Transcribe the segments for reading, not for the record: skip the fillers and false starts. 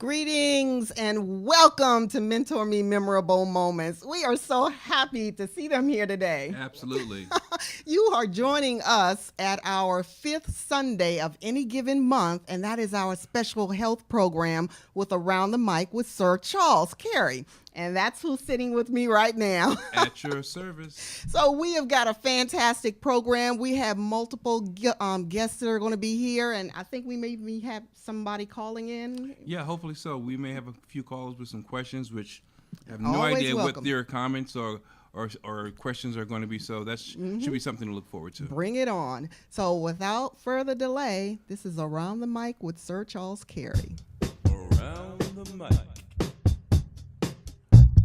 Greetings and welcome to MentorMe Memorable Moments. We are so happy to see them here today. Absolutely. You are joining us at our fifth Sunday of any given month, and that is our special health program with Around the Mic with Sir Charles Carey. And that's who's sitting with me right now. At your service. So we have got a fantastic program. We have multiple guests that are going to be here, and I think we maybe have somebody calling in. Yeah, hopefully so. We may have a few callers with some questions, which I have no Always idea welcome. what their comments or questions are going to be. So that should be something to look forward to. Bring it on. So without further delay, this is Around the Mic with Sir Charles Carey. Around the mic.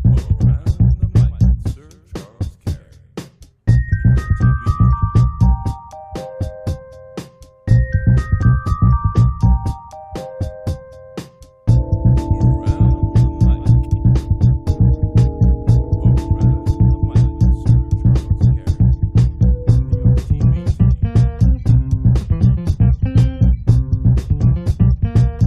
Around the mic. Sir Charles Carey. Around the mic. Around the mic. Sir Charles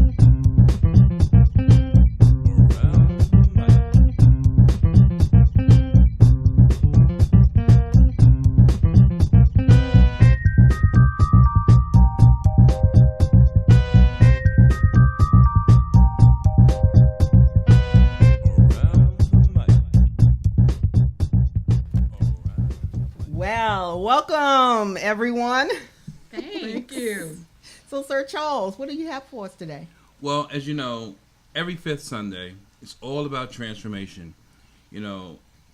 Carey. Around the mic. Around the mic. Well, welcome everyone. Thank you. So Sir Charles, what do you have for us today? Well, as you know, every fifth Sunday, it's all about transformation.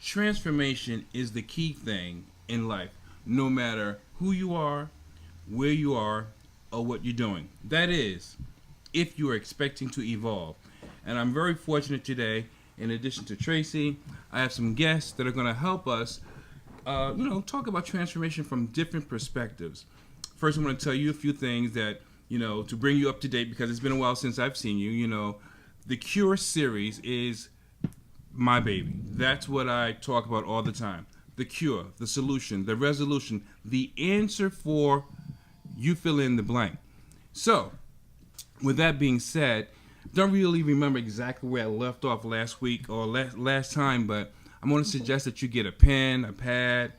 Transformation is the key thing in life, no matter who you are, where you are, or what you're doing. That is, if you are expecting to evolve. And I'm very fortunate today, in addition to Tracy, I have some guests that are going to help us, talk about transformation from different perspectives. First, I want to tell you a few things that, to bring you up to date, because it's been a while since I've seen you. The Cure series is my baby. That's what I talk about all the time. The cure, the solution, the resolution, the answer for you fill in the blank. So, with that being said, don't really remember exactly where I left off last week or last time, but I'm going to suggest that you get a pen, a pad,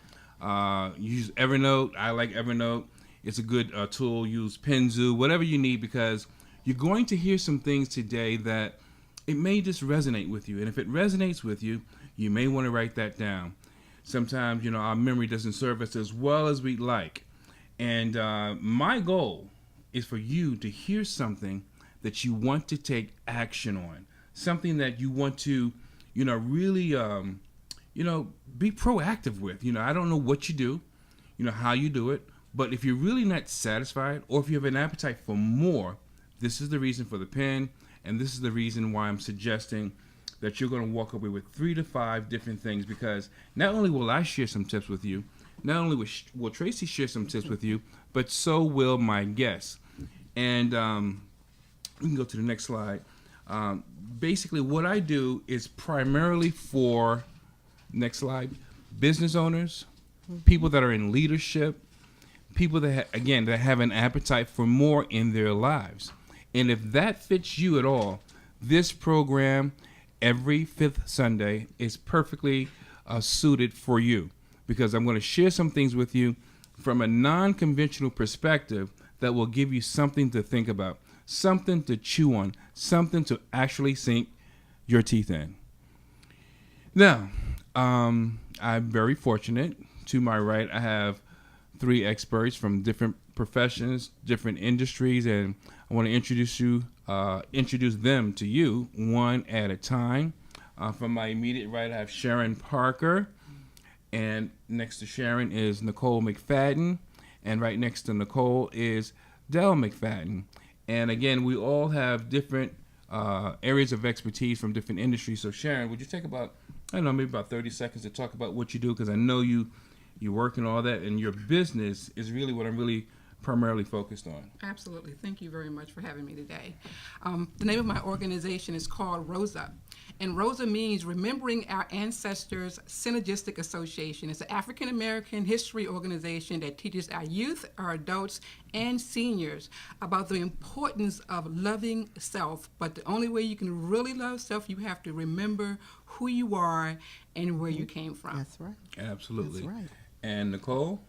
use Evernote. I like Evernote. It's a good tool. Use Penzu, whatever you need, because you're going to hear some things today that it may just resonate with you. And if it resonates with you, you may want to write that down. Sometimes, our memory doesn't serve us as well as we'd like. And my goal is for you to hear something that you want to take action on, something that you want to, really, be proactive with. I don't know what you do, how you do it, but if you're really not satisfied, or if you have an appetite for more, this is the reason for the pen, and this is the reason why I'm suggesting that you're going to walk away with 3 to 5 different things, because not only will I share some tips with you, not only will Tracy share some tips with you, but so will my guests. And we can go to the next slide. Basically, what I do is primarily for, next slide, business owners, people that are in leadership, people that, that have an appetite for more in their lives. And if that fits you at all, this program, every fifth Sunday, is perfectly suited for you, because I'm going to share some things with you from a non-conventional perspective that will give you something to think about, something to chew on, something to actually sink your teeth in. Now, I'm very fortunate. To my right, I have 3 experts from different professions, different industries, and I want to introduce them to you one at a time. From my immediate right, I have Sharon Parker, and next to Sharon is Nicole McFadden, and right next to Nicole is Del McFadden. And again, we all have different areas of expertise from different industries. So Sharon, would you take about, maybe about 30 seconds to talk about what you do? Because I know you work and all that, and your business is really what I'm really primarily focused on. Absolutely. Thank you very much for having me today. The name of my organization is called Rose Up, And ROSA means Remembering Our Ancestors Synergistic Association. It's an African American history organization that teaches our youth, our adults, and seniors about the importance of loving self. But the only way you can really love self, you have to remember who you are and where you came from. That's right. Absolutely. That's right. And Nicole?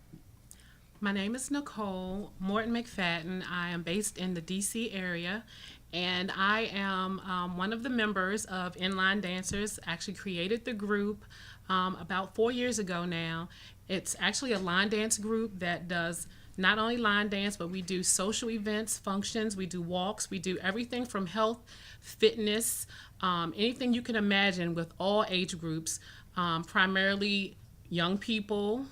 My name is Nicole Morton McFadden. I am based in the DC area, and I am one of the members of Inline Dancers. Actually created the group about 4 years ago now. It's actually a line dance group that does not only line dance, but we do social events, functions, we do walks, we do everything from health, fitness, anything you can imagine with all age groups, primarily young people,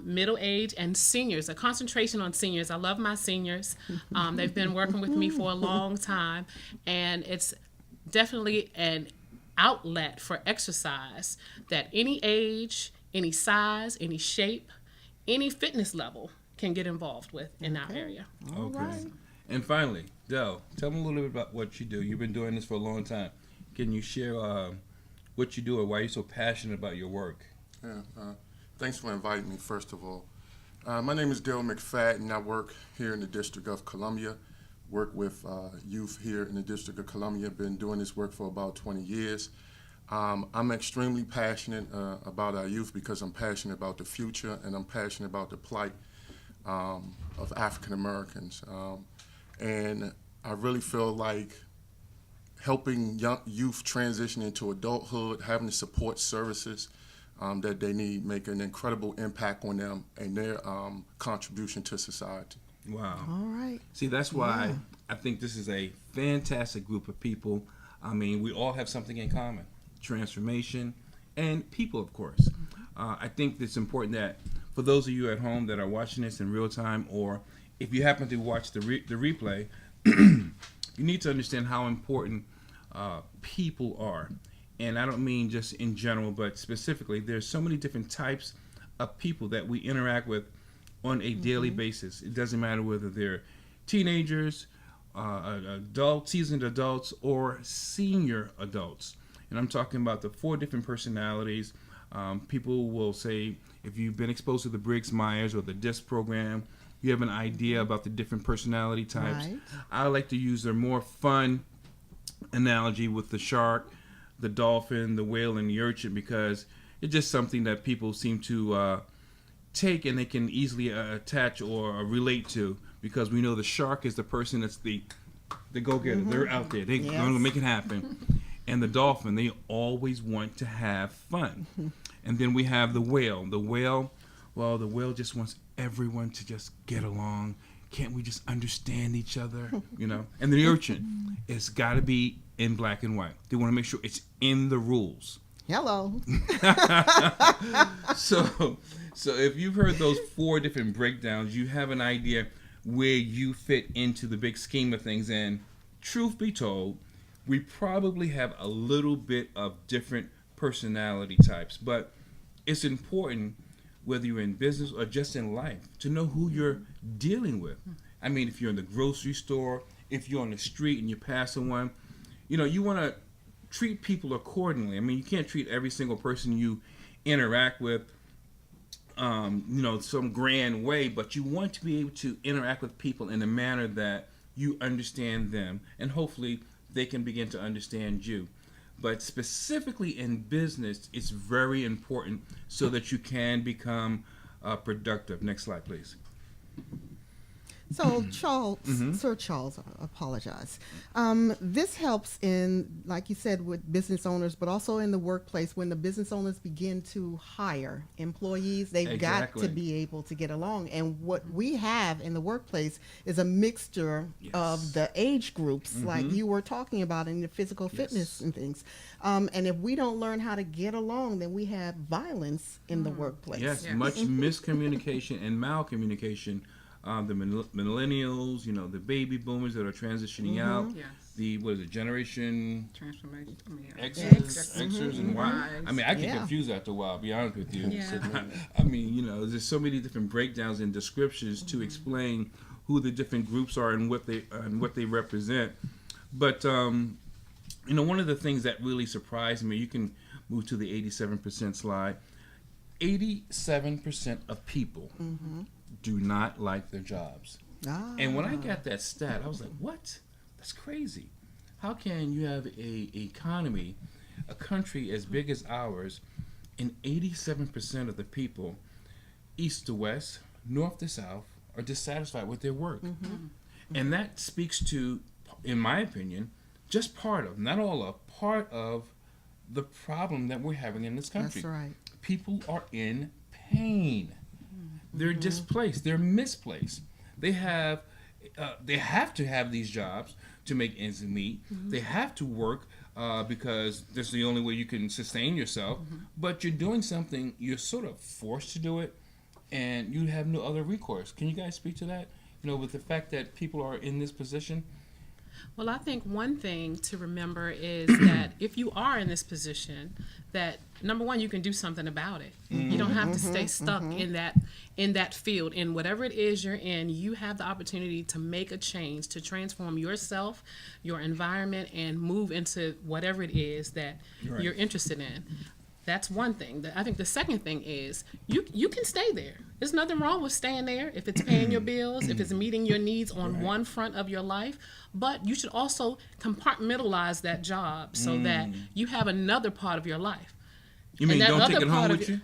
middle age, and seniors. A concentration on seniors. I love my seniors. They've been working with me for a long time, and it's definitely an outlet for exercise that any age, any size, any shape, any fitness level can get involved with in our area. All Okay. right. And finally, Del, tell me a little bit about what you do. You've been doing this for a long time. Can you share what you do or why you're so passionate about your work? Yeah, thanks for inviting me, first of all. My name is Dale McFadden. I work here in the District of Columbia, work with youth here in the District of Columbia. Been doing this work for about 20 years. I'm extremely passionate about our youth because I'm passionate about the future and I'm passionate about the plight of African Americans. And I really feel like helping young youth transition into adulthood, having the support services that they need, make an incredible impact on them and their contribution to society. Wow. All right. See, that's why I think this is a fantastic group of people. I mean, we all have something in common. Transformation and people, of course. I think it's important that for those of you at home that are watching this in real time, or if you happen to watch the replay, you need to understand how important people are. And I don't mean just in general, but specifically, there's so many different types of people that we interact with on a daily basis. It doesn't matter whether they're teenagers, adults, seasoned adults, or senior adults. And I'm talking about the 4 different personalities. People will say, if you've been exposed to the Briggs-Myers or the DISC program, you have an idea about the different personality types. Right. I like to use a more fun analogy with the shark, the dolphin, the whale, and the urchin, because it's just something that people seem to take and they can easily attach or relate to, because we know the shark is the person that's the go-getter. They're out there. They're going to make it happen. And the dolphin, they always want to have fun. And then we have the whale. The whale just wants everyone to just get along. Can't we just understand each other? You know? And the urchin, it's got to be in black and white. They want to make sure it's in the rules. Hello. So if you've heard those 4 different breakdowns, you have an idea where you fit into the big scheme of things. And truth be told, we probably have a little bit of different personality types, but it's important, whether you're in business or just in life, to know who you're dealing with. I mean, if you're in the grocery store, if you're on the street and you pass someone, you know, you want to treat people accordingly. I mean, you can't treat every single person you interact with, some grand way, but you want to be able to interact with people in a manner that you understand them, and hopefully they can begin to understand you. But specifically in business, it's very important so that you can become productive. Next slide, please. So, Charles, Sir Charles, I apologize. This helps in, like you said, with business owners, but also in the workplace. When the business owners begin to hire employees, they've got to be able to get along. And what we have in the workplace is a mixture of the age groups, like you were talking about in the physical fitness and things. And if we don't learn how to get along, then we have violence in the workplace. Yes, much miscommunication and malcommunication. The millennials, the baby boomers that are transitioning out, the generation Transformation. Xers and Y. I mean, I get confused after a while, I'll be honest with you. Yeah. I mean, there's so many different breakdowns and descriptions to explain who the different groups are and what they represent. But one of the things that really surprised me, you can move to the 87% slide. 87% of people do not like their jobs. Ah. And when I got that stat, I was like, what? That's crazy. How can you have a economy, a country as big as ours, and 87% of the people, east to west, north to south, are dissatisfied with their work? And that speaks to, in my opinion, just part of, not all of, part of the problem that we're having in this country. That's right. People are in pain. They're displaced. They're misplaced. They have to have these jobs to make ends meet. They have to work because that's the only way you can sustain yourself. But you're doing something, you're sort of forced to do it, and you have no other recourse. Can you guys speak to that? With the fact that people are in this position? Well, I think one thing to remember is that if you are in this position, that number one, you can do something about it. You don't have to stay stuck in that field. In whatever it is you're in, you have the opportunity to make a change, to transform yourself, your environment, and move into whatever it is that you're interested in. That's one thing. I think the second thing is you can stay there. There's nothing wrong with staying there if it's paying your bills, if it's meeting your needs on one front of your life. But you should also compartmentalize that job so that you have another part of your life. You mean And that don't other take it home part with of you?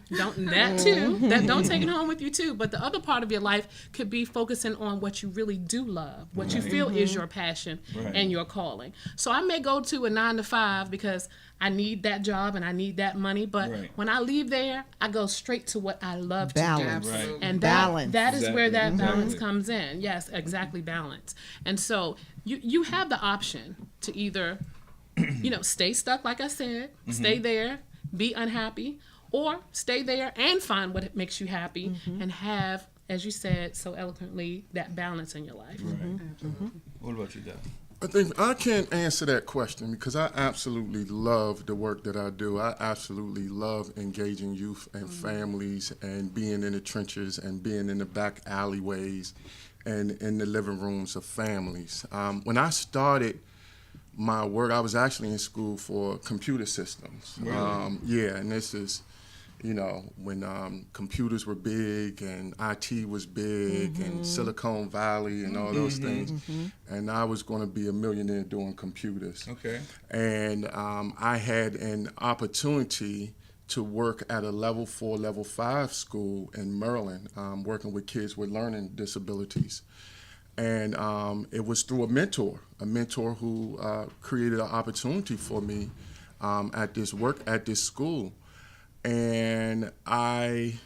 That too. Don't take it home with you too. But the other part of your life could be focusing on what you really do love, what you feel is your passion and your calling. So I may go to a 9 to 5 because I need that job and I need that money. But when I leave there, I go straight to what I love Balance. to do. Right. And Balance. that is where that Exactly. balance comes in. Yes, exactly, balance. And so you have the option to either, stay stuck, like I said, stay there, be unhappy, or stay there and find what makes you happy and have, as you said so eloquently, that balance in your life. What about you, Doc? I think I can't answer that question because I absolutely love the work that I do. I absolutely love engaging youth and families and being in the trenches and being in the back alleyways and in the living rooms of families. When I started my work, I was actually in school for computer systems. Really? And this is, when computers were big and IT was big and Silicon Valley and all those things. And I was going to be a millionaire doing computers. Okay. And I had an opportunity to work at a level 4, level 5 school in Maryland, working with kids with learning disabilities. And it was through a mentor who created an opportunity for me at this school. And I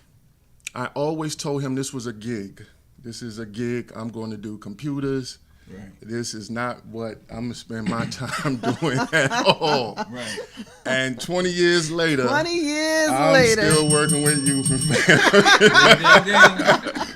always told him this was a gig. This is a gig. I'm going to do computers. Right. This is not what I'm going to spend my time doing at all. Right. And 20 years later, 20 years I'm later. still working with youth and family.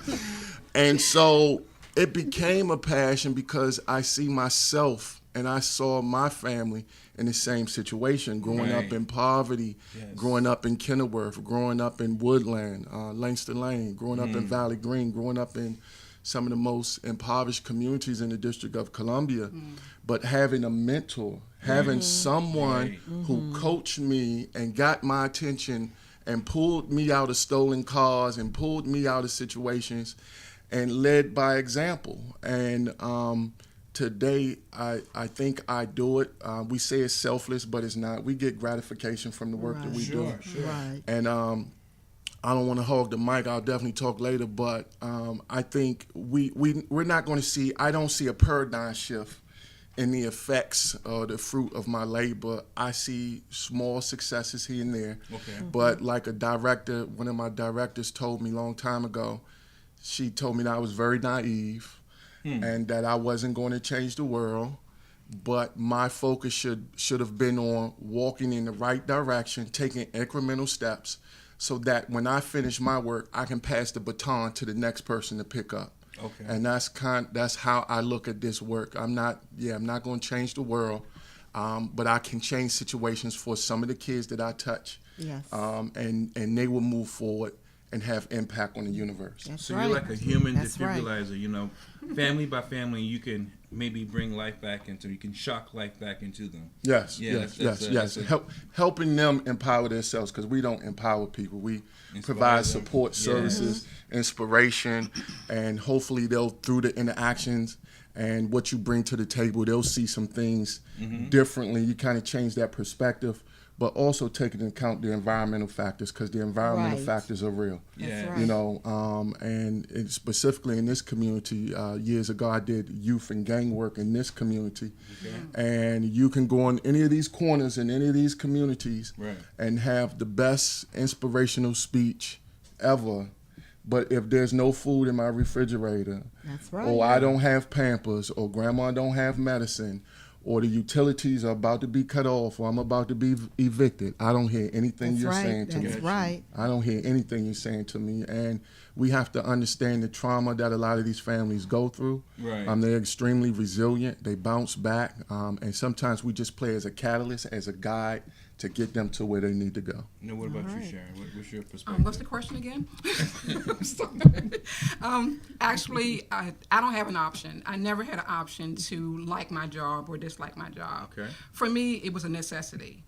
And so it became a passion because I see myself and I saw my family in the same situation, growing up in poverty, growing up in Kenilworth, growing up in Woodland, Langston Lane, growing up in Valley Green, growing up in some of the most impoverished communities in the District of Columbia. But having a mentor, having someone who coached me and got my attention and pulled me out of stolen cars and pulled me out of situations and led by example. And today, I think I do it. We say it's selfless, but it's not. We get gratification from the work that we do. Right. And I don't want to hog the mic. I'll definitely talk later. But I think we're not going to see. I don't see a paradigm shift in the effects or the fruit of my labor. I see small successes here and there. Okay. But like a director, one of my directors told me a long time ago. She told me that I was very naive. And that I wasn't going to change the world, but my focus should have been on walking in the right direction, taking incremental steps, so that when I finish my work, I can pass the baton to the next person to pick up. Okay. And that's how I look at this work. I'm not going to change the world, but I can change situations for some of the kids that I touch. Yes. And they will move forward and have impact on the universe. That's So right. you're like a human That's right. defibrillator, family by family, you can maybe bring life back into, you can shock life back into them. Yes, Yeah, yes, that's yes, a- yes. that's a- Helping them empower themselves, because we don't empower people. We Inspire provide them. support Yeah. services, inspiration, and hopefully they'll, through the interactions and what you bring to the table, they'll see some things differently. You kind of change that perspective, but also taking into account the environmental factors, because the environmental Right. factors are real. Yeah. right. You know, and specifically in this community, years ago I did youth and gang work in this community. And you can go on any of these corners in any of these communities Right. and have the best inspirational speech ever. But if there's no food in my refrigerator, That's right. or I don't have Pampers, or grandma don't have medicine, or the utilities are about to be cut off, or I'm about to be evicted, I don't hear anything That's you're right. saying to me. That's right. I don't hear anything you're saying to me. And we have to understand the trauma that a lot of these families go through. Right. They're extremely resilient. They bounce back. And sometimes we just play as a catalyst, as a guide to get them to where they need to go. Now, what about you, Sharon? What's your perspective? What's the question again? Sorry. Actually, I don't have an option. I never had an option to like my job or dislike my job. Okay. For me, it was a necessity.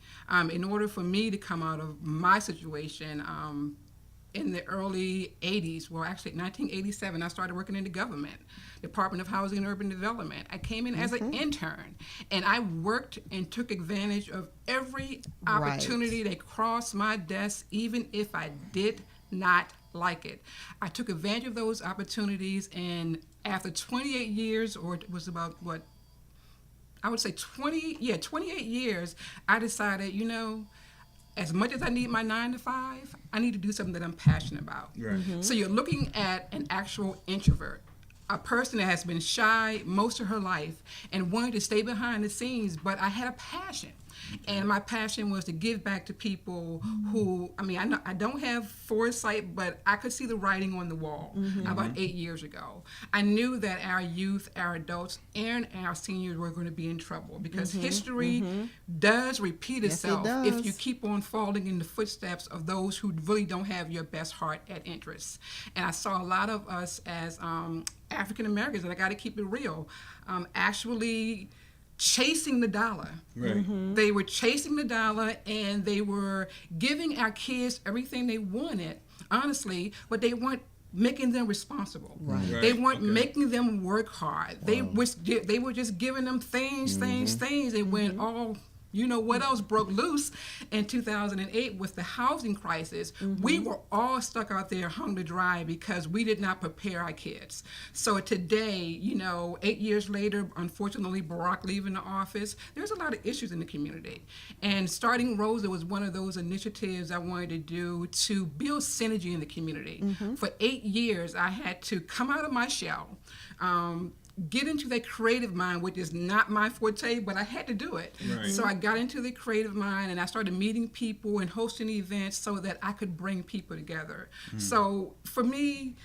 In order for me to come out of my situation, in the early 80s, well, actually 1987, I started working in the government, Department of Housing and Urban Development. I came in as an intern, and I worked and took advantage of every opportunity that crossed my desk, even if I did not like it. I took advantage of those opportunities, and after 28 years, or it was about what, I would say 28 years, I decided, you know, as much as I need my 9 to 5, I need to do something that I'm passionate about. Right. So you're looking at an actual introvert, a person that has been shy most of her life and wanted to stay behind the scenes, but I had a passion. And my passion was to give back to people who, I mean, I don't have foresight, but I could see the writing on the wall about 8 years ago. I knew that our youth, our adults, and our seniors were going to be in trouble because history does repeat Yes, it itself does. if you keep on falling in the footsteps of those who really don't have your best heart at interest. And I saw a lot of us as African Americans, and I got to keep it real, actually chasing the dollar. Right. They were chasing the dollar, and they were giving our kids everything they wanted, honestly, but they weren't making them responsible. Right. They Right, weren't okay. making them work hard. They were just giving them things, and when all, you know what else broke loose in 2008 with the housing crisis, we were all stuck out there hung to dry because we did not prepare our kids. So today, you know, 8 years later, unfortunately, Barack leaving the office, there's a lot of issues in the community. And starting Rosa was one of those initiatives I wanted to do to build synergy in the community. For 8 years, I had to come out of my shell, get into that creative mind, which is not my forte, but I had to do it. Right. So I got into the creative mind, and I started meeting people and hosting events so that I could bring people together. So for me,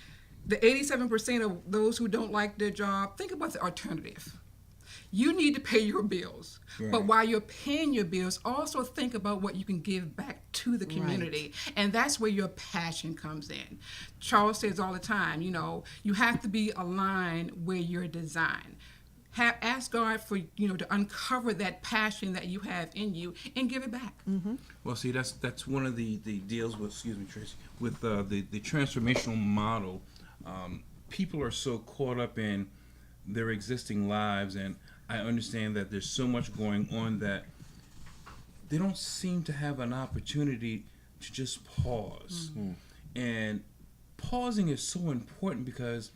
the 87% of those who don't like their job, think about the alternative. You need to pay your bills, Right. but while you're paying your bills, also think about what you can give back to the community. And that's where your passion comes in. Charles says all the time, you know, you have to be aligned where you're designed. Ask God for, you know, to uncover that passion that you have in you and give it back. Well, see, that's one of the deals with, excuse me, Tracy, with the transformational model. People are so caught up in their existing lives, and I understand that there's so much going on that they don't seem to have an opportunity to just pause. And pausing is so important because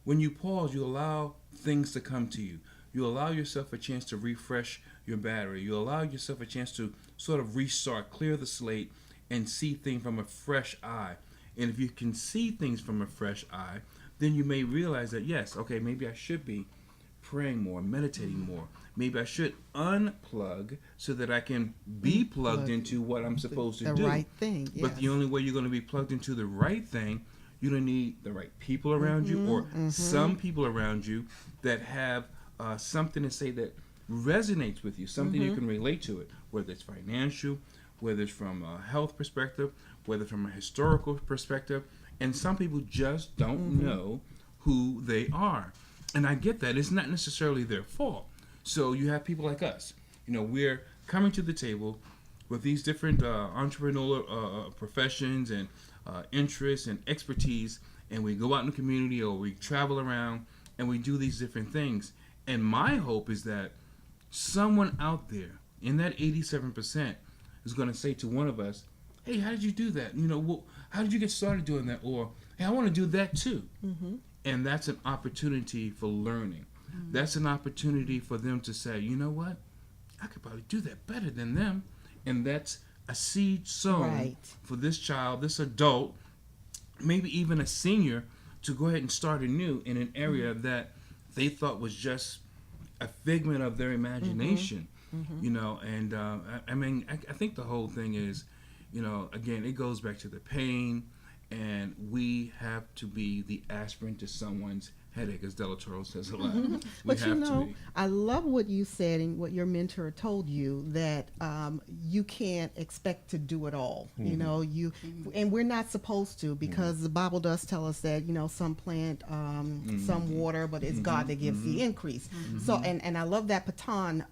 when you pause, you allow things to come to you. You allow yourself a chance to refresh your battery. You allow yourself a chance to sort of restart, clear the slate, and see things from a fresh eye. And if you can see things from a fresh eye, then you may realize that, yes, okay, maybe I should be praying more, meditating more. Maybe I should unplug so that I can be plugged into what I'm supposed to The do. right thing. But the only way you're going to be plugged into the right thing, you're going to need the right people around you, or some people around you that have something to say that resonates with you, something you can relate to it, whether it's financial, whether it's from a health perspective, whether from a historical perspective. And some people just don't know who they are. And I get that. It's not necessarily their fault. So you have people like us. We're coming to the table with these different entrepreneurial professions and interests and expertise, and we go out in the community or we travel around and we do these different things. And my hope is that someone out there in that 87% is going to say to one of us, hey, how did you do that? How did you get started doing that? Or, hey, I want to do that too. And that's an opportunity for learning. That's an opportunity for them to say, you know what? I could probably do that better than them. And that's a seed sown for this child, this adult, maybe even a senior, to go ahead and start anew in an area that they thought was just a figment of their imagination. And I think the whole thing is, again, it goes back to the pain, and we have to be the aspirin to someone's headache, as Del Toro says a lot. But I love what you said and what your mentor told you, that you can't expect to do it all. And we're not supposed to, because the Bible does tell us that some plant, some water, but it's God that gives the increase. So and I love that baton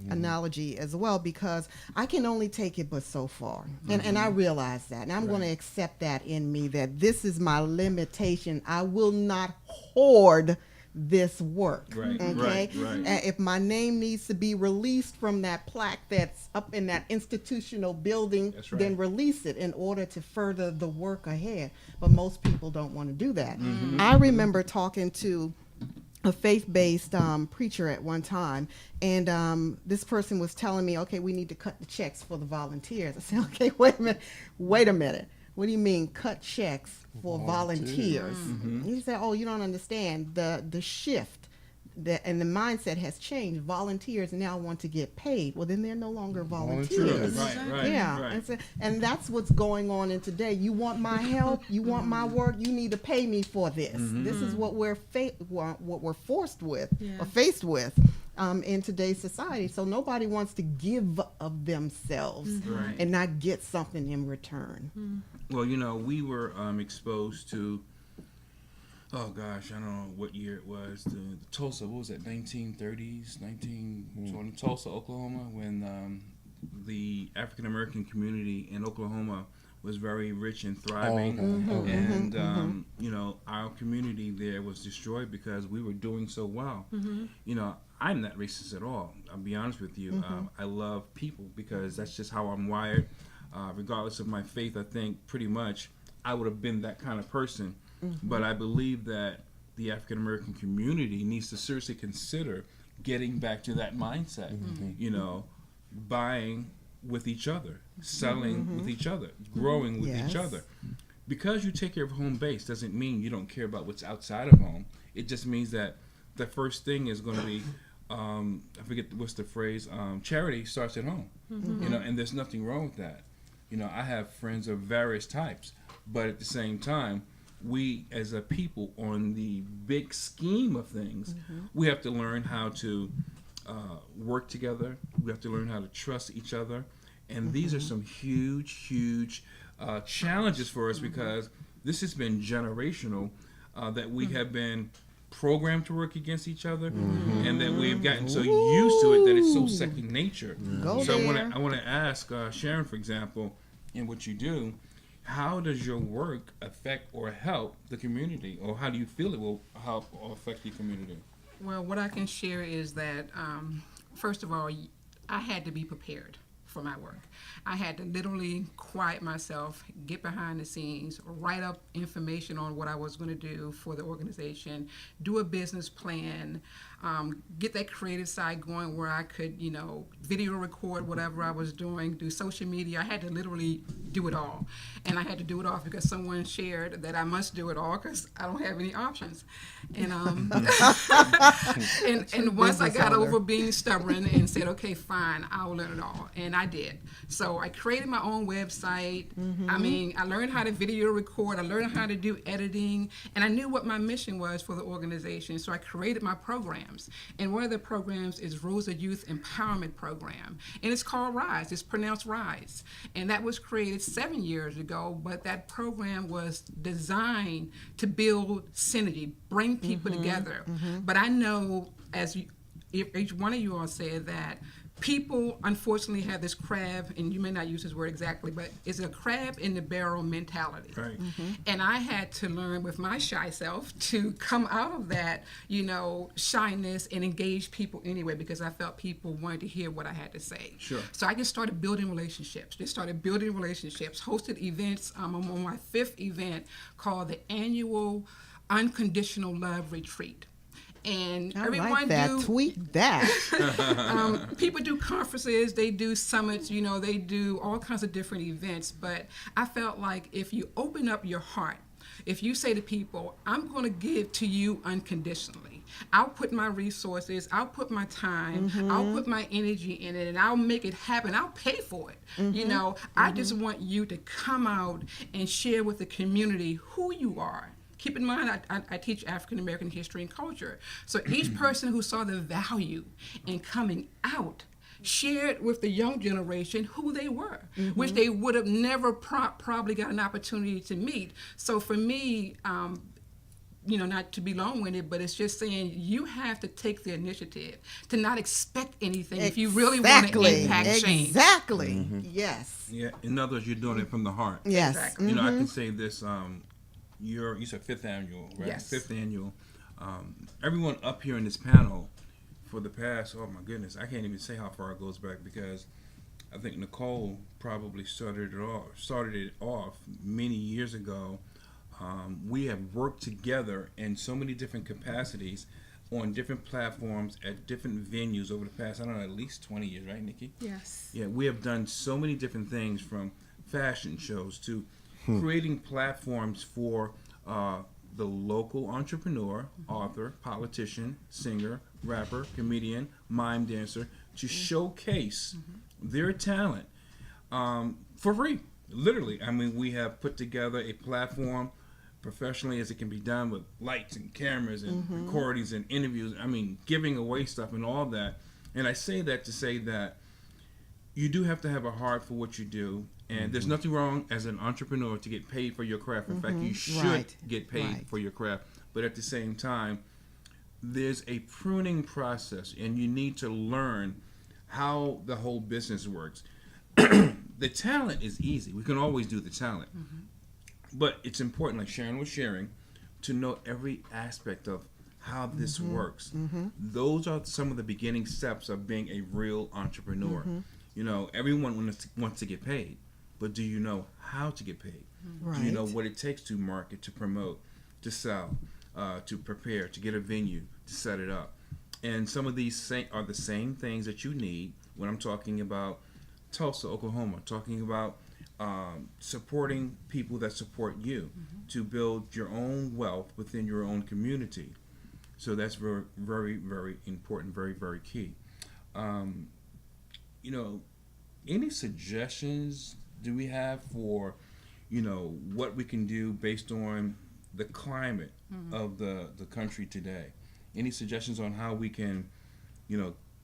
analogy as well, because I can only take it but so far, and I realize that, and I'm going to accept that in me, that this is my limitation. I will not hoard this work. Okay. If my name needs to be released from that plaque that's up in that institutional building, then release it in order to further the work ahead. But most people don't want to do that. I remember talking to a faith-based preacher at one time, and this person was telling me, okay, we need to cut the checks for the volunteers. I said, okay, wait a minute. What do you mean cut checks for volunteers? He said, oh, you don't understand. The shift and the mindset has changed. Volunteers now want to get paid. Well, then they're no longer volunteers. And that's what's going on in today. You want my help? You want my work? You need to pay me for this. This is what we're forced with or faced with in today's society. So nobody wants to give of themselves and not get something in return. Well, we were exposed to, oh gosh, I don't know what year it was, the Tulsa, what was that, 1930s, 1920, Tulsa, Oklahoma, when the African American community in Oklahoma was very rich and thriving, and our community there was destroyed because we were doing so well. I'm not racist at all. I'll be honest with you. I love people because that's just how I'm wired. Regardless of my faith, I think pretty much I would have been that kind of person. But I believe that the African American community needs to seriously consider getting back to that mindset. Buying with each other, selling with each other, growing with each other. Because you take care of home base doesn't mean you don't care about what's outside of home. It just means that the first thing is going to be, I forget what's the phrase, charity starts at home. And there's nothing wrong with that. I have friends of various types, but at the same time, we as a people, on the big scheme of things, we have to learn how to work together. We have to learn how to trust each other. And these are some huge challenges for us, because this has been generational, that we have been programmed to work against each other, and that we have gotten so used to it that it's so second nature. I want to ask Sharon, for example, in what you do, how does your work affect or help the community, or how do you feel it will help or affect the community? Well, what I can share is that, first of all, I had to be prepared for my work. I had to literally quiet myself, get behind the scenes, write up information on what I was going to do for the organization, do a business plan, get that creative side going where I could, video record whatever I was doing, do social media. I had to literally do it all. And I had to do it all because someone shared that I must do it all because I don't have any options. And and once I got over being stubborn and said, okay, fine, I'll learn it all. And I did. So I created my own website. I learned how to video record. I learned how to do editing. And I knew what my mission was for the organization. So I created my programs. programs. And one of the programs is Rosa Youth Empowerment Program. And it's called RISE. It's pronounced RISE. And that was created 7 years ago, but that program was designed to build synergy, bring people together. But I know, as each one of you all said, that people unfortunately have this crab, and you may not use this word exactly, but it's a crab in the barrel mentality. Right. And I had to learn with my shy self to come out of that, shyness and engage people anyway, because I felt people wanted to hear what I had to say. Sure. So I just started building relationships. Hosted events. I'm on my 5th event called the Annual Unconditional Love Retreat. And I everyone like that. Tweet that. people do conferences, they do summits, they do all kinds of different events. But I felt like if you open up your heart, if you say to people, I'm going to give to you unconditionally, I'll put my resources, I'll put my time, I'll put my energy in it, and I'll make it happen. I'll pay for it. I just want you to come out and share with the community who you are. Keep in mind, I teach African American history and culture. So each person who saw the value in coming out shared with the young generation who they were, which they would have never probably got an opportunity to meet. So for me, not to be long-winded, but it's just saying you have to take the initiative to not expect anything if you really want to impact change. Exactly. Yes. Yeah. In other words, you're doing it from the heart. Yes. Exactly. I can say this. You said 5th annual, right? Yes. 5th annual. Everyone up here in this panel for the past, oh my goodness, I can't even say how far it goes back, because I think Nicole probably started it off many years ago. We have worked together in so many different capacities on different platforms at different venues over the past, I don't know, at least 20 years, right, Nikki? Yes. Yeah, we have done so many different things, from fashion shows to creating platforms for the local entrepreneur, author, politician, singer, rapper, comedian, mime dancer to showcase their talent for free. Literally, I mean, we have put together a platform professionally as it can be done, with lights and cameras and recordings and interviews. I mean, giving away stuff and all that. And I say that to say that you do have to have a heart for what you do. And there's nothing wrong as an entrepreneur to get paid for your craft. In fact, you should get paid for your craft. But at the same time, there's a pruning process, and you need to learn how the whole business works. The talent is easy. We can always do the talent. But it's important, like Sharon was sharing, to know every aspect of how this works. Those are some of the beginning steps of being a real entrepreneur. Everyone wants to get paid. But do you know how to get paid? Right. Do you know what it takes to market, to promote, to sell, to prepare, to get a venue, to set it up? And some of these are the same things that you need when I'm talking about Tulsa, Oklahoma, talking about supporting people that support you to build your own wealth within your own community. So that's very, very, very important, very, very key. Any suggestions do we have for, what we can do based on the climate of the country today? Any suggestions on how we can,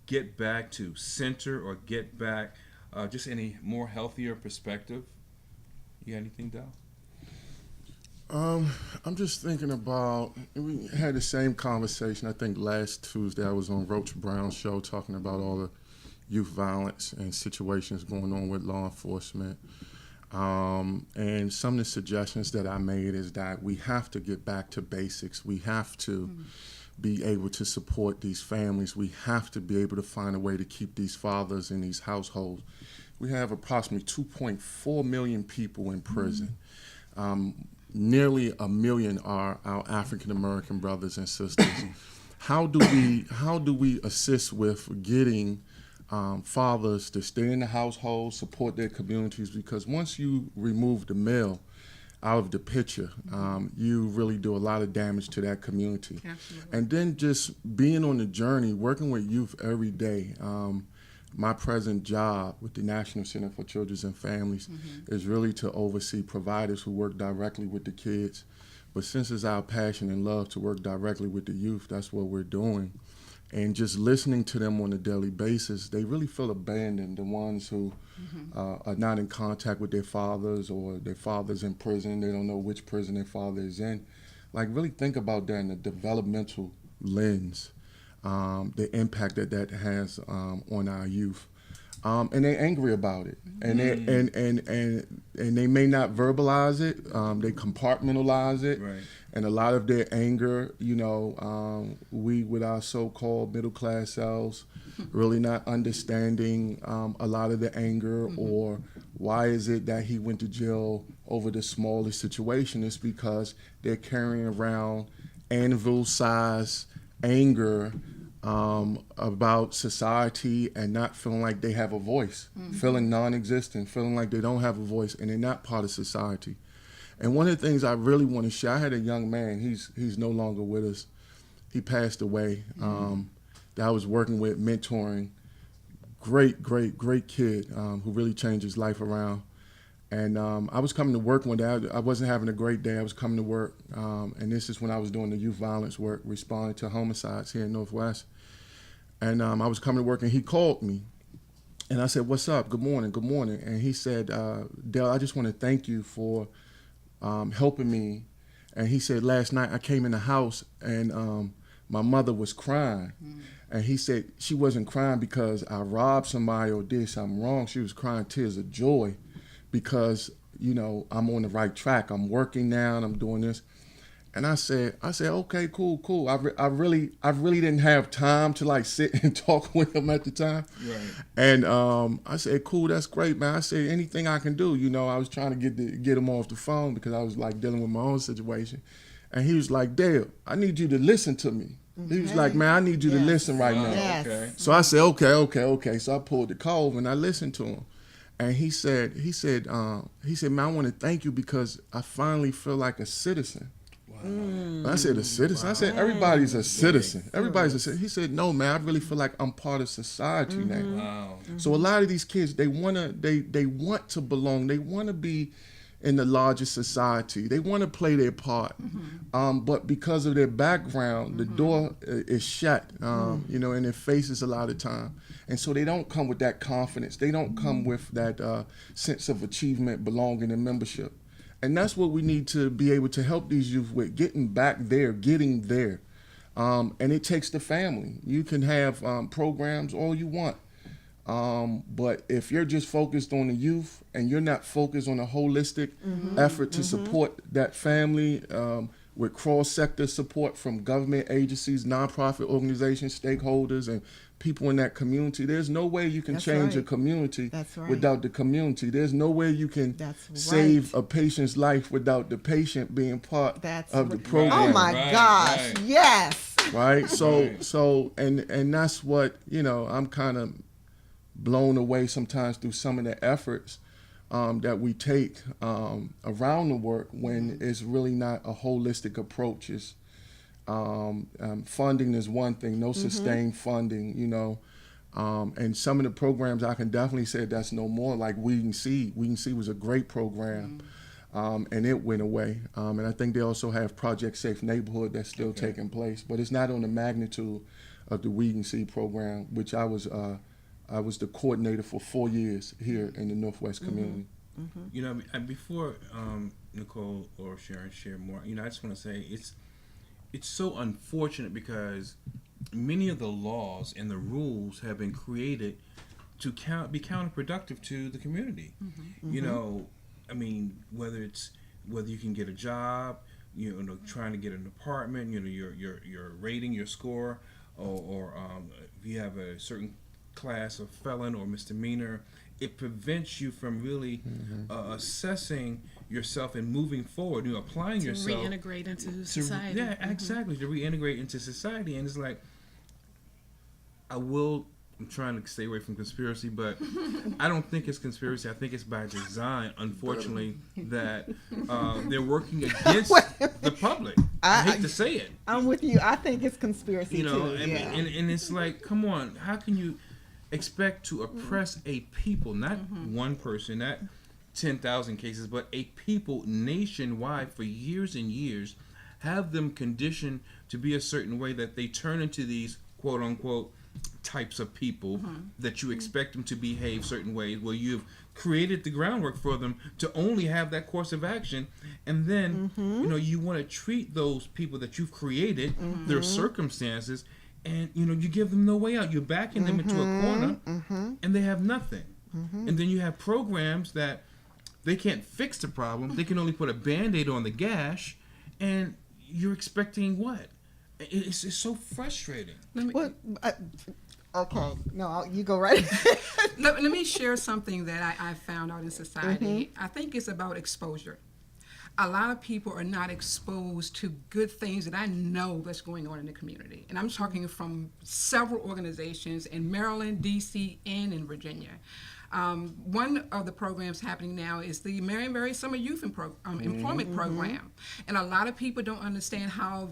get back to center, or get back just any more healthier perspective? You got anything, Dal? I'm just thinking about, we had the same conversation, I think last Tuesday I was on Roach Brown's show talking about all the youth violence and situations going on with law enforcement. And some of the suggestions that I made is that we have to get back to basics. We have to be able to support these families. We have to be able to find a way to keep these fathers in these households. We have approximately 2.4 million people in prison. Nearly 1 million are our African American brothers and sisters. How do we assist with getting fathers to stay in the household, support their communities? Because once you remove the male out of the picture, you really do a lot of damage to that community. Absolutely. And then just being on the journey, working with youth every day. My present job with the National Center for Children and Families is really to oversee providers who work directly with the kids. But since it's our passion and love to work directly with the youth, that's what we're doing, And just listening to them on a daily basis, they really feel abandoned. The ones who are not in contact with their fathers, or their father's in prison, they don't know which prison their father is in. Like, really think about that in a developmental lens, the impact that has on our youth. And they're angry about it, and they may not verbalize it. They compartmentalize it, Right. and a lot of their anger, we with our so-called middle-class selves, really not understanding a lot of the anger, or why is it that he went to jail over the smallest situation? It's because they're carrying around anvil-sized anger about society, and not feeling like they have a voice, feeling non-existent, feeling like they don't have a voice, and they're not part of society. And one of the things I really want to share, I had a young man, he's no longer with us. He passed away, that I was working with, mentoring. Great kid who really changed his life around. And I was coming to work one day. I wasn't having a great day. I was coming to work, and this is when I was doing the youth violence work, responding to homicides here in Northwest. And I was coming to work, and he called me. And I said, "What's up? Good morning, good morning." And he said, "Dale, I just want to thank you for helping me." And he said, "Last night I came in the house, and my mother was crying." And he said she wasn't crying because I robbed somebody or did something wrong. She was crying tears of joy, because I'm on the right track. I'm working now, and I'm doing this. And I said, okay, cool. I really didn't have time to like sit and talk with him at the time. Right. And I said, cool, that's great, man. I said, anything I can do. I was trying to get him off the phone, because I was like dealing with my own situation. And he was like, "Dale, I need you to listen to me." He was like, "Man, I need you to listen right now." Yes. Okay. So I said, okay. So I pulled the call over and I listened to him. And he said, "Man, I want to thank you because I finally feel like a citizen." Wow. I said, "A citizen?" I said, "Everybody's a citizen. Everybody's a citizen." He said, "No, man, I really feel like I'm part of society now." Wow. So a lot of these kids, they want to belong. They want to be in the larger society. They want to play their part. But because of their background, the door is shut, in their faces a lot of time. And so they don't come with that confidence. They don't come with that sense of achievement, belonging, and membership. And that's what we need to be able to help these youth with, getting there. And it takes the family. You can have programs all you want. But if you're just focused on the youth, and you're not focused on a holistic effort to support that family, with cross-sector support from government agencies, nonprofit organizations, stakeholders, and people in that community, there's no way you can change a community without the community. There's no way you can save a patient's life without the patient being part of the program. Oh my gosh, yes. Right? So and that's what, I'm kind of blown away sometimes through some of the efforts that we take around the work, when it's really not a holistic approach. It's funding is one thing, no sustained funding, and some of the programs I can definitely say that's no more, like Weed and Seed was a great program, and it went away. And I think they also have Project Safe Neighborhood that's still taking place, but it's not on the magnitude of the Weed and Seed program, which I was the coordinator for 4 years here in the Northwest community. And before Nicole or Sharon share more, I just want to say it's so unfortunate, because many of the laws and the rules have been created to be counterproductive to the community. Whether you can get a job, trying to get an apartment, your rating, your score, or if you have a certain class of felon or misdemeanor, it prevents you from really assessing yourself and moving forward, applying yourself to reintegrate into society. Exactly, to reintegrate into society. And it's like, I'm trying to stay away from conspiracy, but I don't think it's conspiracy. I think it's by design, unfortunately, that they're working against the public. I hate to say it. I'm with you. I think it's conspiracy too. And it's like, come on, how can you expect to oppress a people, not one person, not 10,000 cases, but a people nationwide for years and years, have them conditioned to be a certain way that they turn into these quote unquote types of people that you expect them to behave certain ways. Well, you've created the groundwork for them to only have that course of action, and then you want to treat those people that you've created, their circumstances, and you give them no way out. You're backing them into a corner, and they have nothing. And then you have programs that they can't fix the problem. They can only put a Band-Aid on the gash, and you're expecting what? It's so frustrating. Okay, no, you go right. Let me share something that I found out in society. I think it's about exposure. A lot of people are not exposed to good things that I know that's going on in the community. And I'm talking from several organizations in Maryland, D.C., and in Virginia. One of the programs happening now is the Marion Summer Youth Employment Program. And a lot of people don't understand how,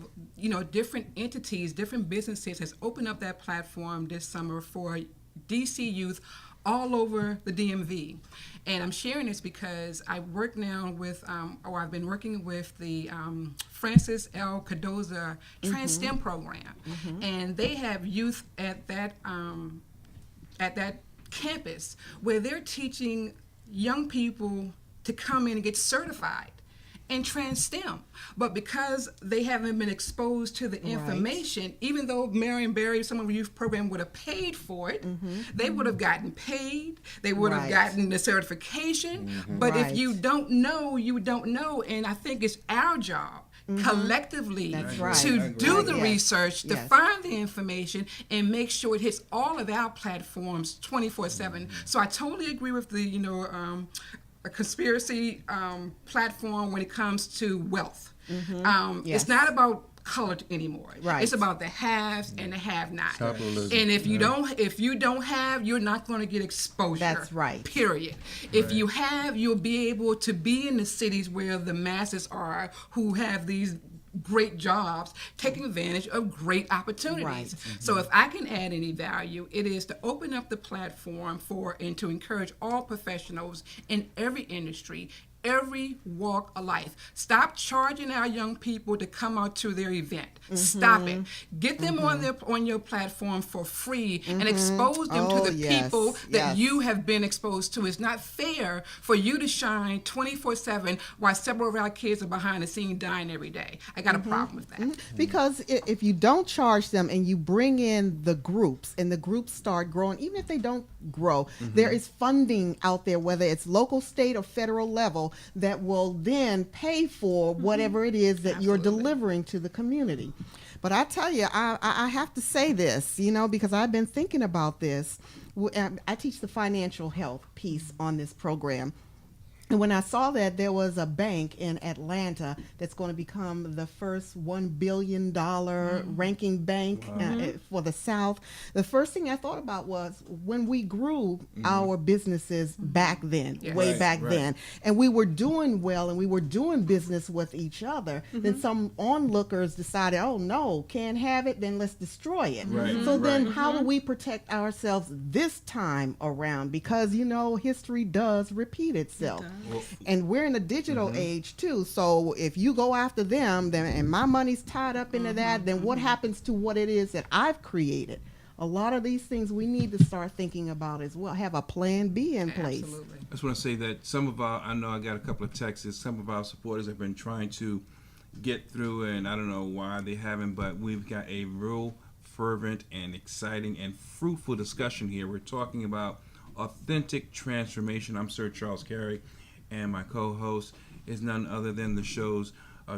different entities, different businesses has opened up that platform this summer for DC youth all over the DMV. And I'm sharing this because I work now with, I've been working with the Francis L. Cardoza Trans-STEM program. And they have youth at that campus where they're teaching young people to come in and get certified in trans-STEM. But because they haven't been exposed to the information, even though Marion Barry Summer Youth Program would have paid for it, they would have gotten paid, they would have gotten the certification. But if you don't know, you don't know. And I think it's our job collectively to do the research, to find the information, and make sure it hits all of our platforms 24/7. So I totally agree with the, a conspiracy platform when it comes to wealth. It's not about color anymore. It's about the haves and the have-nots. Capitalism. And if you don't have, you're not going to get exposure. That's right. Period. If you have, you'll be able to be in the cities where the masses are, who have these great jobs, taking advantage of great opportunities. So if I can add any value, it is to open up the platform for and to encourage all professionals in every industry, every walk of life. Stop charging our young people to come out to their event. Stop it. Get them on your platform for free and expose them to the people that you have been exposed to. It's not fair for you to shine 24/7 while several of our kids are behind the scene dying every day. I got a problem with that. Because if you don't charge them and you bring in the groups and the groups start growing, even if they don't grow, there is funding out there, whether it's local, state, or federal level, that will then pay for whatever it is that you're delivering to the community. But I tell you, I have to say this, because I've been thinking about this. I teach the financial health piece on this program. And when I saw that there was a bank in Atlanta that's going to become the first $1 billion ranking bank for the South, the first thing I thought about was when we grew our businesses back then, way back then, and we were doing well and we were doing business with each other, then some onlookers decided, oh no, can't have it, then let's destroy it. So then how do we protect ourselves this time around? Because, history does repeat itself. And we're in a digital age too. So if you go after them, then and my money's tied up into that, then what happens to what it is that I've created? A lot of these things we need to start thinking about as well. Have a plan B in place. Absolutely. I just want to say that some of our, I know I got a couple of texts, some of our supporters have been trying to get through, and I don't know why they haven't, but we've got a real fervent and exciting and fruitful discussion here. We're talking about authentic transformation. I'm Sir Charles Carey, and my co-host is none other than the show's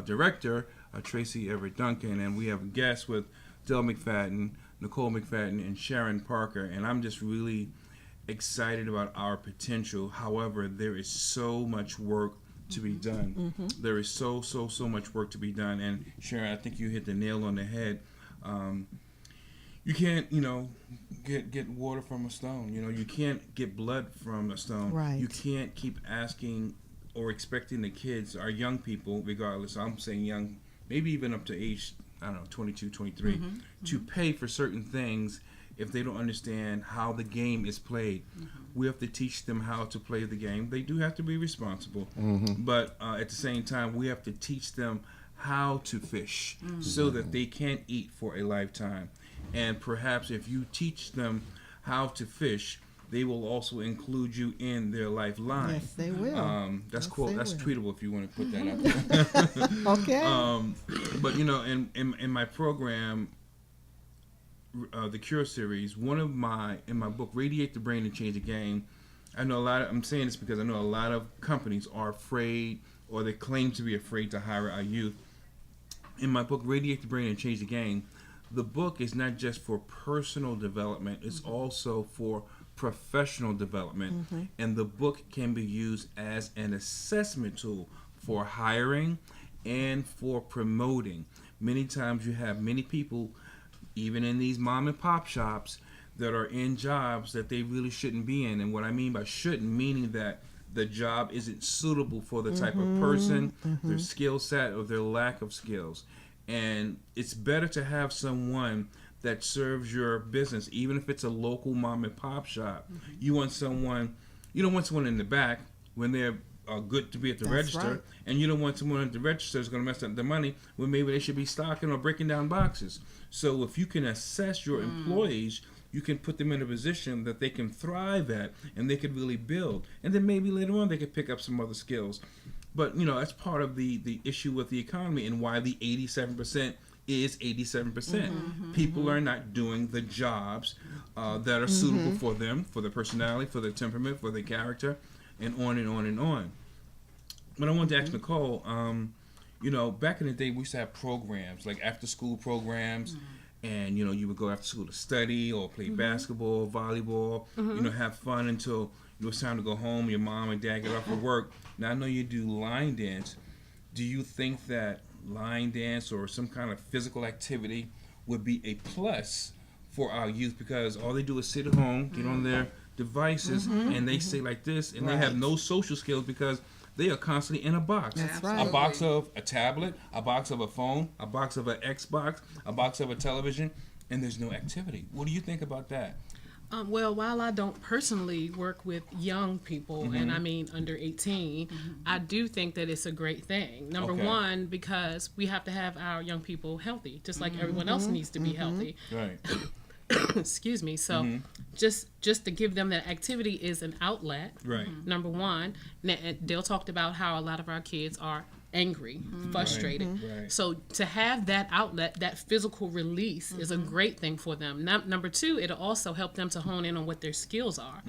director, Tracy Everette Duncan, and we have guests with Del McFadden, Nicole McFadden, and Sharon Parker, and I'm just really excited about our potential. However, there is so much work to be done. There is so much work to be done, and Sharon, I think you hit the nail on the head. You can't, get water from a stone. You can't get blood from a stone. Right. You can't keep asking or expecting the kids, our young people, regardless, I'm saying young, maybe even up to age, 22, 23, to pay for certain things if they don't understand how the game is played. We have to teach them how to play the game. They do have to be responsible, but at the same time, we have to teach them how to fish so that they can eat for a lifetime. And perhaps if you teach them how to fish, they will also include you in their lifeline. Yes, they will. That's Yes, cool. they That's will. tweetable if you want to put that out there. Okay. But in my program, the Cure series, in my book, Radiate the Brain and Change the Game. I'm saying this because I know a lot of companies are afraid, or they claim to be afraid to hire our youth. In my book, Radiate the Brain and Change the Game, the book is not just for personal development, it's also for professional development. And the book can be used as an assessment tool for hiring and for promoting. Many times you have many people, even in these mom and pop shops, that are in jobs that they really shouldn't be in. And what I mean by shouldn't, meaning that the job isn't suitable for the type of person, their skill set, or their lack of skills. And it's better to have someone that serves your business, even if it's a local mom and pop shop. You don't want someone in the back when they're good to be at the That's register, right. and you don't want someone at the register that's going to mess up the money when maybe they should be stocking or breaking down boxes. So if you can assess your employees, you can put them in a position that they can thrive at and they could really build. And then maybe later on they could pick up some other skills. But, that's part of the issue with the economy and why the 87% is 87%. People are not doing the jobs that are suitable for them, for their personality, for their temperament, for their character, and on and on and on. But I wanted to ask Nicole, back in the day we used to have programs, like after school programs, and you would go after school to study or play basketball, volleyball, have fun until it was time to go home. Your mom and dad get off of work. Now I know you do line dance. Do you think that line dance or some kind of physical activity would be a plus for our youth, because all they do is sit at home, get on their devices, and they say like this, and they have no social skills because they are constantly in a box. That's right. A box of a tablet, a box of a phone, a box of an Xbox, a box of a television, and there's no activity. What do you think about that? Well, while I don't personally work with young people, and I mean under 18, I do think that it's a great thing. Number one, because we have to have our young people healthy, just like everyone else needs to be healthy. Right. Excuse me. So just to give them that activity is an outlet. Right. Number one. Dale talked about how a lot of our kids are angry, frustrated. Right. So to have that outlet, that physical release is a great thing for them. Number two, it'll also help them to hone in on what their skills are.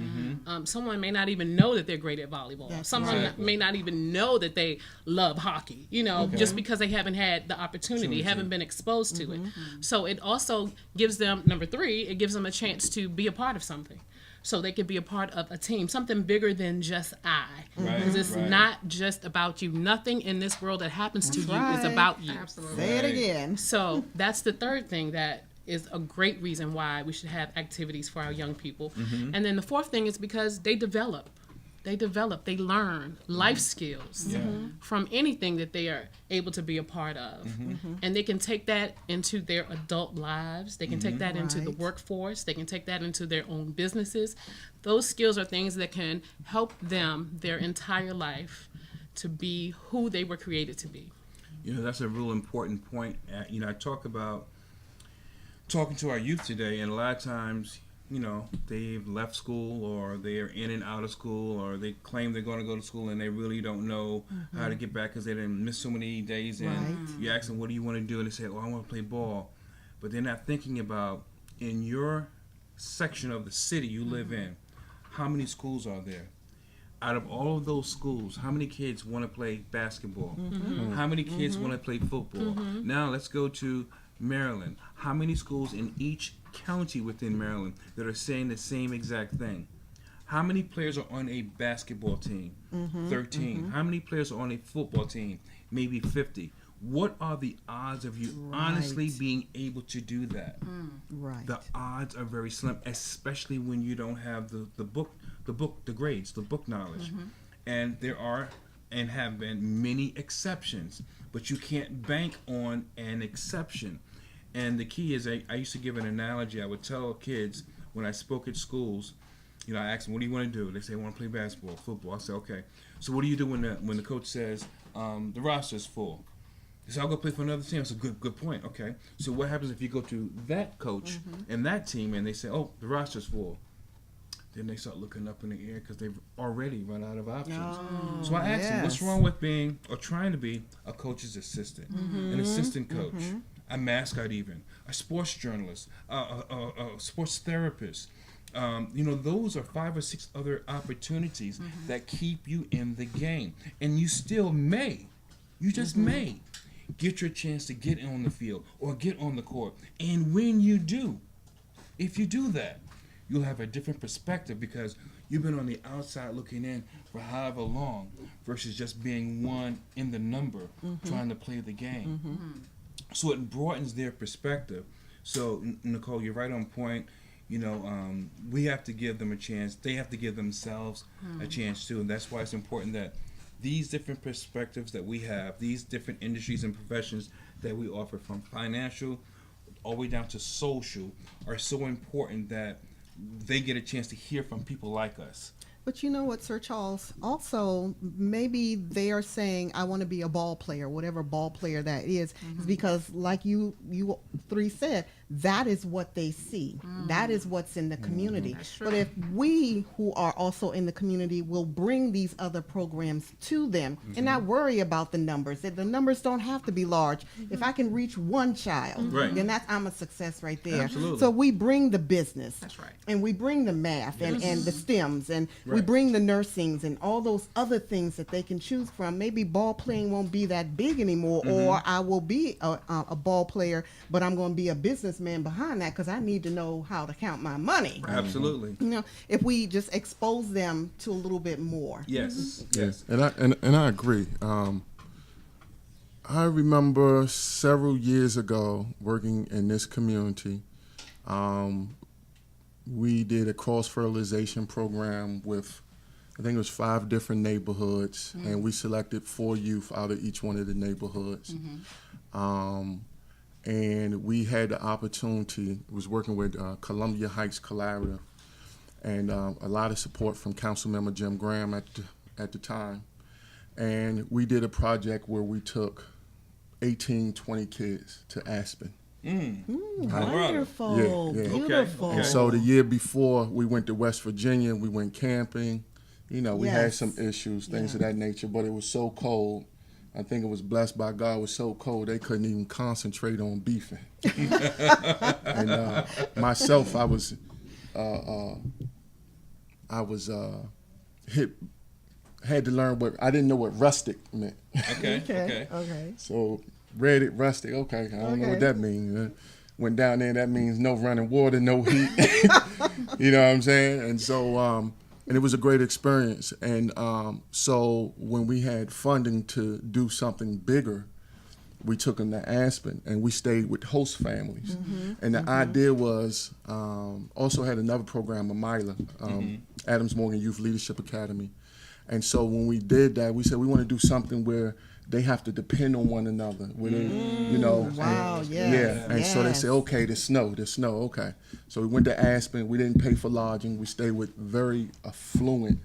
Someone may not even know that they're great at volleyball. That's Someone right. may not even know that they love hockey, just because they haven't had the opportunity, haven't been exposed to it. So it also gives them, number three, it gives them a chance to be a part of something. So they could be a part of a team, something bigger than just I. Right, Because it's right. not just about you. Nothing in this world that happens to you is right. about you. Absolutely. Say it Right. again. So that's the third thing that is a great reason why we should have activities for our young people. And then the fourth thing is because they develop. They learn life skills Yeah. from anything that they are able to be a part of. And they can take that into their adult lives. They can take that into the Right. workforce. They can take that into their own businesses. Those skills are things that can help them their entire life to be who they were created to be. That's a real important point. I talk about talking to our youth today, and a lot of times, they've left school or they're in and out of school, or they claim they're going to go to school and they really don't know how to get back because they didn't miss so many days. And Right. you ask them, what do you want to do? And they say, I want to play ball. But they're not thinking about, in your section of the city you live in, how many schools are there? Out of all of those schools, how many kids want to play basketball? How many kids want to play football? Now let's go to Maryland. How many schools in each county within Maryland that are saying the same exact thing? How many players are on a basketball team? 13. How many players are on a football team? Maybe 50. What are the odds of you honestly Right. being able to do that? Right. The odds are very slim, especially when you don't have the grades, the book knowledge. And there are and have been many exceptions, but you can't bank on an exception. And the key is, I used to give an analogy. I would tell kids when I spoke at schools, I asked them, what do you want to do? They say, I want to play basketball, football. I say, okay. So what do you do when the coach says, the roster's full? So I'll go play for another team. That's a good point. Okay. So what happens if you go to that coach and that team and they say, oh, the roster's full? Then they start looking up in the air because they've already run out of options. So I asked them, what's wrong with being or trying to be a coach's assistant, an assistant coach, a mascot even, a sports journalist, a sports therapist? Those are 5 or 6 other opportunities that keep you in the game. And you still may, you just may, get your chance to get on the field or get on the court. And when you do, if you do that, you'll have a different perspective because you've been on the outside looking in for however long versus just being one in the number trying to play the game. So it broadens their perspective. So, Nicole, you're right on point. We have to give them a chance. They have to give themselves a chance too. And that's why it's important that these different perspectives that we have, these different industries and professions that we offer, from financial all the way down to social, are so important that they get a chance to hear from people like us. But you know what, Sir Charles? Also, maybe they are saying, I want to be a ball player, whatever ball player that is, because like you three said, that is what they see. That is what's in the community. But if we who are also in the community will bring these other programs to them and not worry about the numbers. The numbers don't have to be large. If I can reach one child, then I'm a success right there. Absolutely. So we bring the business. That's right. And we bring the math and the STEMs and we bring the nursings and all those other things that they can choose from. Maybe ball playing won't be that big anymore, or I will be a ball player, but I'm going to be a businessman behind that because I need to know how to count my money. Absolutely. If we just expose them to a little bit more. Yes. And I agree. I remember several years ago working in this community. We did a cross-fertilization program with, I think it was 5 different neighborhoods, and we selected 4 youth out of each one of the neighborhoods. And we had the opportunity, was working with Columbia Heights Collaborative, and a lot of support from Councilmember Jim Graham at the time. And we did a project where we took 18, 20 kids to Aspen. Wonderful. Yeah. Beautiful. And so the year before, we went to West Virginia, we went camping. We had some issues, things of that nature, but it was so cold. I think it was blessed by God. It was so cold they couldn't even concentrate on beefing. And myself, I was had to learn I didn't know what rustic meant. Okay. So read it, rustic. Okay, I don't know what that means. Went down there. That means no running water, no heat. You know what I'm saying? And so. And it was a great experience. And so when we had funding to do something bigger, we took them to Aspen and we stayed with host families. And the idea was, also had another program, Amila, Adams Morgan Youth Leadership Academy. And so when we did that, we said we want to do something where they have to depend on one another. Where they, Wow, And so they said, okay, the snow, okay. So we went to Aspen. We didn't pay for lodging. We stayed with very affluent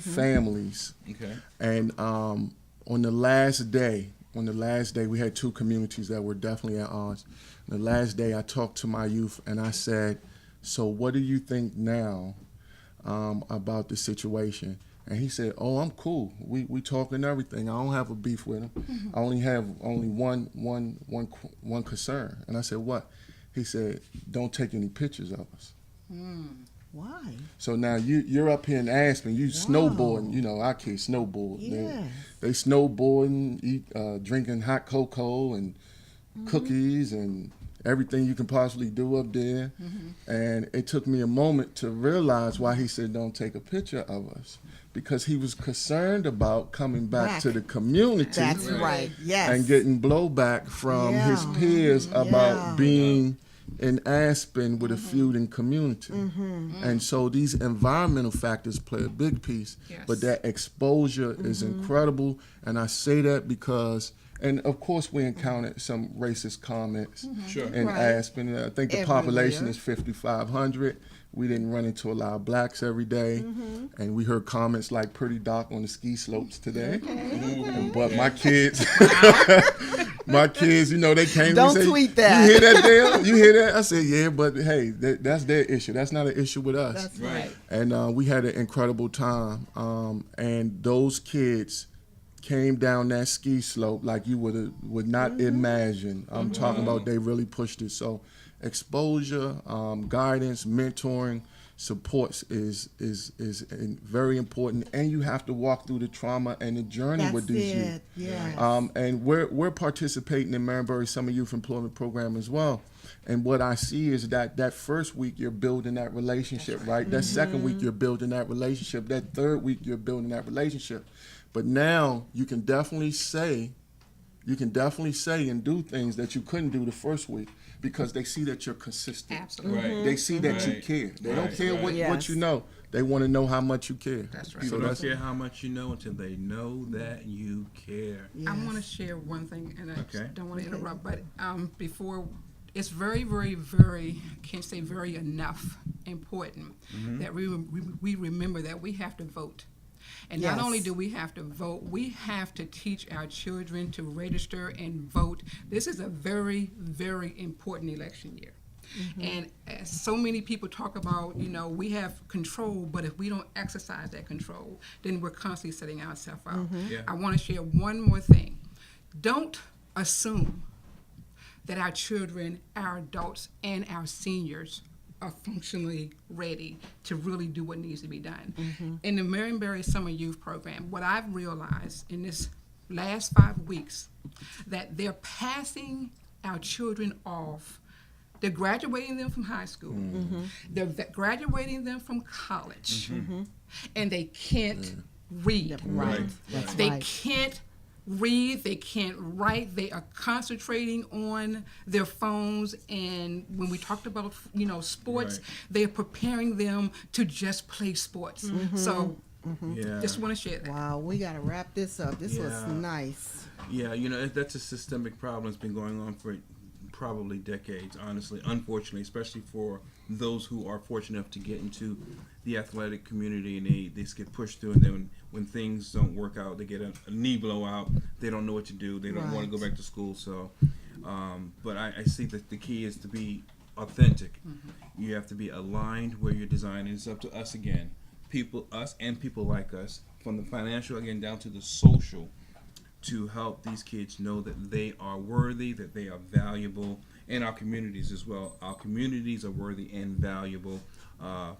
families. Okay. And on the last day, we had 2 communities that were definitely at odds. The last day, I talked to my youth and I said, so what do you think now about the situation? And he said, oh, I'm cool. We talking everything. I don't have a beef with him. I only have one concern. And I said, what? He said, don't take any pictures of us. Why? So now you're up here in Aspen, you snowboarding, our kids snowboard. Yes. They snowboarding, drinking hot cocoa and cookies and everything you can possibly do up there. And it took me a moment to realize why he said don't take a picture of us. Because he was concerned about coming back to the community. That's right, yes. And getting blowback from his peers about being in Aspen with a feuding community. And so these environmental factors play a big piece, but that exposure is incredible. And I say that because, and of course we encountered some racist comments in Aspen. I think the population is 5,500. We didn't run into a lot of blacks every day. And we heard comments like pretty dark on the ski slopes today. But my kids, my kids, they came Don't to me and say, tweet that. You hear that, Dale? You hear that? I said, yeah, but hey, that's their issue. That's not an issue with us. That's right. And we had an incredible time. And those kids came down that ski slope like you would not imagine. I'm talking about they really pushed it. So exposure, guidance, mentoring, supports is very important, and you have to walk through the trauma and the journey with these youth. Yes. And we're participating in Marybury Summer Youth Employment Program as well. And what I see is that first week you're building that relationship, right? That second week you're building that relationship. That third week you're building that relationship. But now you can definitely say and do things that you couldn't do the first week because they see that you're consistent. Absolutely. Right. They see that you Right. care. They don't Right. care what Yes. you know. They want to know how much you care. That's right. People So don't care how much you know until they know that you care. Yes. I want to share one thing, and I Okay. don't want to interrupt, but before, it's very, very, very, can't say very enough, important that we remember that we have to vote. And not Yes. only do we have to vote, we have to teach our children to register and vote. This is a very, very important election year. And as so many people talk about, we have control, but if we don't exercise that control, then we're constantly setting ourselves out. Yeah. I want to share one more thing. Don't assume that our children, our adults, and our seniors are functionally ready to really do what needs to be done. In the Marybury Summer Youth Program, what I've realized in this last 5 weeks, that they're passing our children off. They're graduating them from high school. They're graduating them from college. And they can't read. Right. Right. That's They right. can't read, they can't write, they are concentrating on their phones. And when we talked about sports, Right. they're preparing them to just play sports. So Yeah. just want to share that. Wow, we got to wrap this up. This was Yeah. nice. Yeah, that's a systemic problem that's been going on for probably decades, honestly, unfortunately, especially for those who are fortunate enough to get into the athletic community and they just get pushed through, and then when things don't work out, they get a knee blowout, they don't know what to do, they don't want to go back to school. So but I see that the key is to be authentic. You have to be aligned where you're designing. It's up to us again, us and people like us, from the financial again down to the social, to help these kids know that they are worthy, that they are valuable, and our communities as well. Our communities are worthy and valuable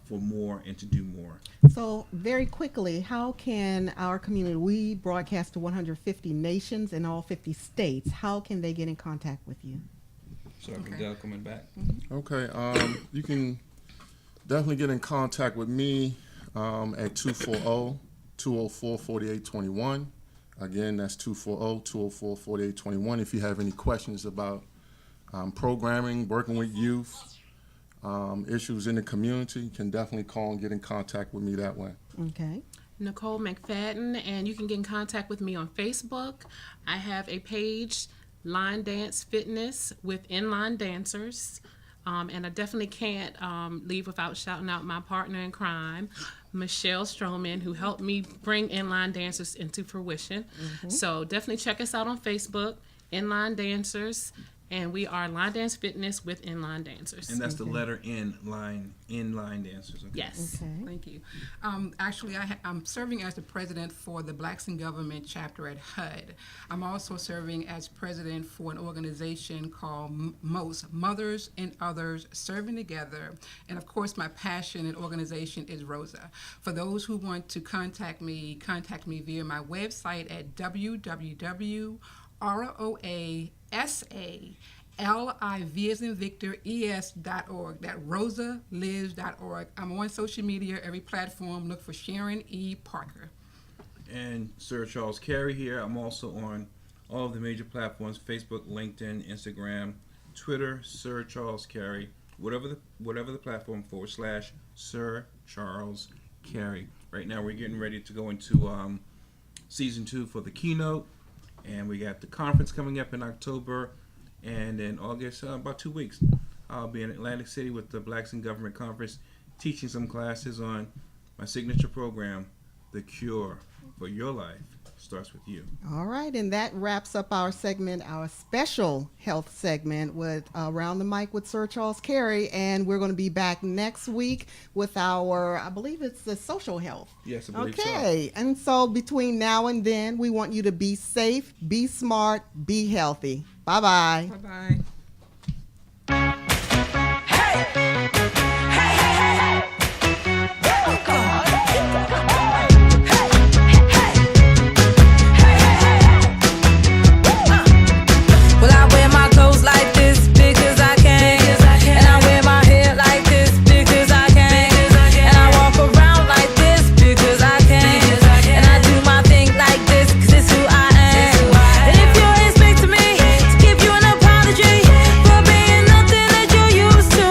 for more and to do more. So, very quickly, how can our community, we broadcast to 150 nations in all 50 states, how can they get in contact with you? Sorry for Okay. Dell coming back. Okay, you can definitely get in contact with me at 240-204-4821. Again, that's 240-204-4821. If you have any questions about programming, working with youth, issues in the community, you can definitely call and get in contact with me that way. Okay. Nicole McFadden, and you can get in contact with me on Facebook. I have a page, Line Dance Fitness with Inline Dancers. And I definitely can't leave without shouting out my partner in crime, Michelle Stroman, who helped me bring Inline Dancers into fruition. So definitely check us out on Facebook, Inline Dancers, and we are Line Dance Fitness with Inline Dancers. And that's the letter N, inline dancers. Okay. Yes. Okay. Thank you. Actually, I'm serving as the president for the Blacks in Government chapter at HUD. I'm also serving as president for an organization called MOST, Mothers and Others Serving Together. And of course, my passion and organization is ROSA. For those who want to contact me via my website at www.ROASALIV as in Victor, ES.org. That rosalives.org. I'm on social media, every platform. Look for Sharon E. Parker. And Sir Charles Carey here. I'm also on all of the major platforms: Facebook, LinkedIn, Instagram, Twitter. Sir Charles Carey, whatever the platform / Sir Charles Carey. Right now, we're getting ready to go into season 2 for the keynote, and we got the conference coming up in October, and in August, about 2 weeks, I'll be in Atlantic City with the Blacks in Government Conference, teaching some classes on my signature program, The Cure for Your Life starts with you. All right, and that wraps up our segment, our special health segment with Around the Mic with Sir Charles Carey, and we're going to be back next week with our, I believe it's the social health. Yes, I believe so. Okay, and so between now and then, we want you to be safe, be smart, be healthy. Bye-bye. Bye-bye. Well, I wear my clothes like this because I can. And I wear my hair like this because I can. And I walk around like this because I can. And I do my thing like this because it's who I am. And if you expect me to give you an apology for being nothing that you're used to,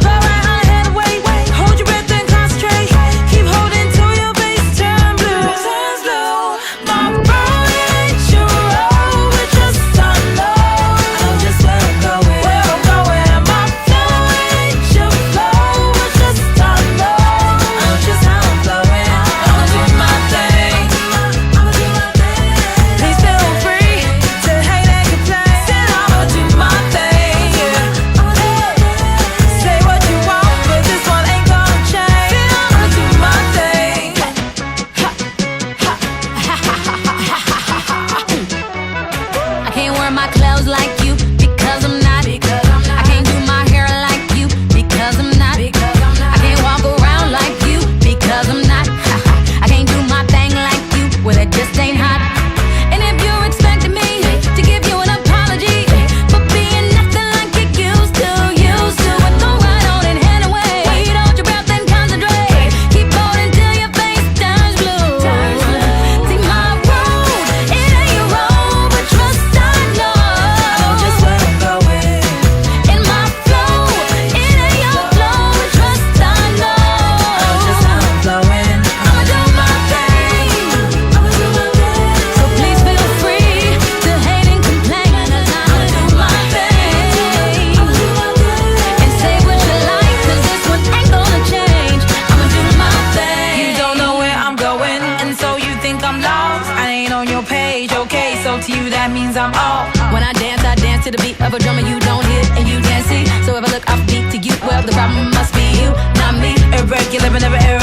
go right ahead and wait. Hold your breath and concentrate. Keep holding till your face turn blue. My road ain't your road, but just I know just where I'm going. My flow ain't your flow, but just I know just how I'm flowing. I'ma do my thing. Please feel free to hate and complain. Said I'ma do my thing. Say what you want, but this one ain't gonna change. Said I'ma do my thing. I can't wear my clothes like you because I'm not. I can't do my hair like you because I'm not. I can't walk around like you because I'm not. I can't do my thing like you, well it just ain't hot. And if you're expecting me to give you an apology for being nothing like you used to, go right on and head away. Wait, hold your breath and concentrate. Keep holding till your face turns blue. See my road, it ain't your road, but trust I know just where I'm going. In my flow, it ain't your flow, but trust I know just how I'm flowing. I'ma do my thing. So please feel free to hate and complain. I'ma do my thing. And say what you like, 'cause this one ain't gonna change. I'ma do my thing. You don't know where I'm going, and so you think I'm lost. I ain't on your page, okay? So to you that means I'm off. When I dance to the beat of a drummer you don't hear and you can't see. So if I look off beat to you, well the problem must be you, not me. Irregular and never error.